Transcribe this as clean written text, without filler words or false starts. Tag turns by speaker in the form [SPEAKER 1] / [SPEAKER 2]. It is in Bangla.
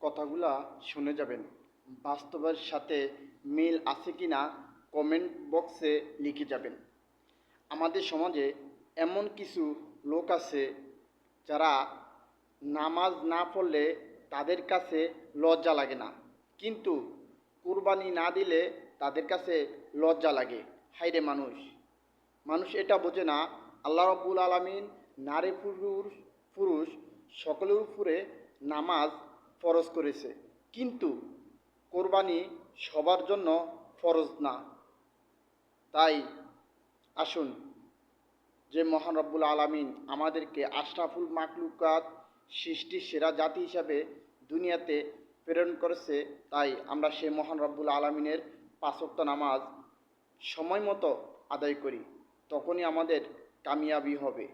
[SPEAKER 1] কথাগুলা শুনে যাবেন। বাস্তবের সাথে মিল আছে কি না কমেন্ট বক্সে লিখে যাবেন। আমাদের সমাজে এমন কিছু লোক আছে যারা নামাজ না পড়লে তাদের কাছে লজ্জা লাগে না, কিন্তু কুরবানি না দিলে তাদের কাছে লজ্জা লাগে। হায়রে মানুষ, মানুষ এটা বোঝে না আল্লাহ রাব্বুল আলামিন নারী পুরুষ পুরুষ সকলের উপরে নামাজ ফরজ করেছে, কিন্তু কোরবানি সবার জন্য ফরজ না। তাই আসুন, যে মহান রব্বুল আলামিন আমাদেরকে আশরাফুল মাকলুকাত, সৃষ্টির সেরা জাতি হিসাবে দুনিয়াতে প্রেরণ করেছে, তাই আমরা সেই মহান রব্বুল আলামিনের পাঁচ ওয়াক্ত নামাজ সময় মতো আদায় করি, তখনই আমাদের কামিয়াবি হবে।